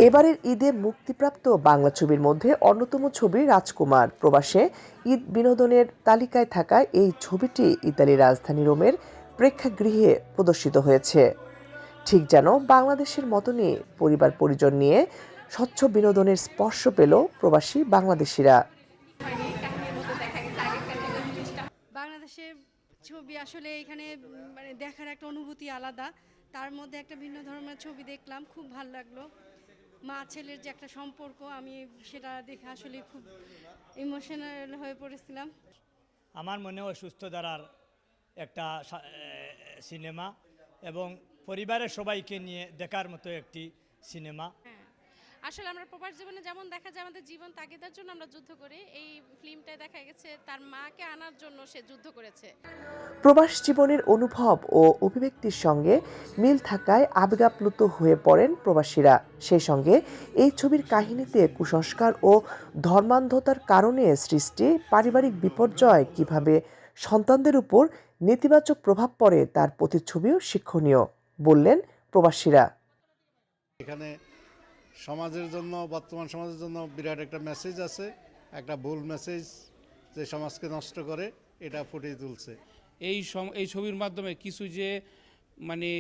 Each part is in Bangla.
এবারের ঈদে মুক্তিপ্রাপ্ত বাংলা ছবির মধ্যে অন্যতম ছবি রাজকুমার। প্রবাসে ঈদ বিনোদনের তালিকায় থাকা এই ছবিটি ইতালির রাজধানী রোমের প্রেক্ষাগৃহে প্রদর্শিত হয়েছে। ঠিক যেন বাংলাদেশের মতনই পরিবার পরিজন নিয়ে স্বচ্ছ বিনোদনের স্পর্শ পেল প্রবাসী বাংলাদেশিরা। বাংলাদেশের ছবি আসলে এখানে মানে দেখার একটা অনুভূতি আলাদা। তার মধ্যে একটা ভিন্ন ধরনের ছবি দেখলাম, খুব ভালো লাগলো। মা ছেলের যে একটা সম্পর্ক, আমি সেটা দেখে আসলে খুব ইমোশনাল হয়ে পড়েছিলাম। আমার মনে হয় সুস্থ ধারার একটা সিনেমা এবং পরিবারের সবাইকে নিয়ে দেখার মতো একটি সিনেমা। আসলে আমরা প্রবাস জীবনে যেমন দেখা যায় আমাদের জীবন তাগিদার জন্য আমরা যুদ্ধ করি, এই ফিল্মটায় দেখা গেছে তার মাকে আনার জন্য সে যুদ্ধ করেছে। প্রবাস জীবনের অনুভব ও অভিব্যক্তির সঙ্গে মিল থাকায় আবেগাপ্লুত হয়ে পড়েন প্রবাসীরা। সেই সঙ্গে এই ছবির কাহিনীতে কুসংস্কার ও ধর্মান্ধতার কারণে সৃষ্টি পারিবারিক বিপর্যয় কিভাবে সন্তানদের উপর নেতিবাচক প্রভাব পড়ে তার প্রতিচ্ছবিও শিক্ষণীয় বললেন প্রবাসীরা। এখানে সমাজের জন্য, বর্তমান সমাজের জন্য বিরাট একটা মেসেজ আছে, একটা ভুল মেসেজ যে সমাজকে নষ্ট করে, এটা ফুটিয়ে তুলছে এই ছবির মাধ্যমে। কিছু যে মানে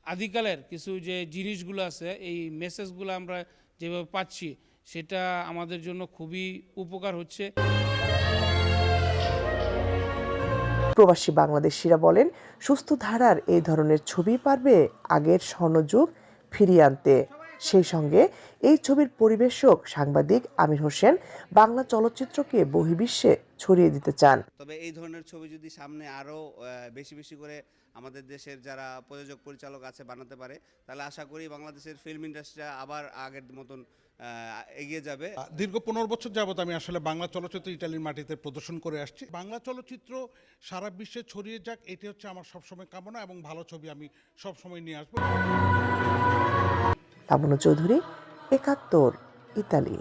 আদিকালের কিছু যে জিনিসগুলো আছে, এই মেসেজগুলো আমরা যেভাবে পাচ্ছি সেটা আমাদের জন্য খুবই উপকার হচ্ছে। প্রবাসী বাংলাদেশিরা বলেন, সুস্থ ধারার এই ধরনের ছবি পারবে আগের স্বর্ণযুগ ফিরিয়ে আনতে। সেই সঙ্গে এই ছবির পরিবেশক সাংবাদিক আমির হোসেন বাংলা চলচ্চিত্রকে বহির্বিশ্বে ছড়িয়ে দিতে চান। তবে এই ধরনের ছবি যদি সামনে আরও বেশি বেশি করে আমাদের দেশের যারা প্রযোজক পরিচালক আছে বানাতে পারে, তাহলে আশা করি বাংলাদেশের ফিল্ম ইন্ডাস্ট্রি আবার আগের মতন এগিয়ে যাবে। দীর্ঘ 15 বছর যাবত আমি আসলে বাংলা চলচ্চিত্র ইটালির মাটিতে প্রদর্শন করে আসছি। বাংলা চলচ্চিত্র সারা বিশ্বে ছড়িয়ে যাক, এটি হচ্ছে আমার সবসময় কামনা, এবং ভালো ছবি আমি সবসময় নিয়ে আসবো। তামুনা চৌধুরী, ৭১, ইতালি।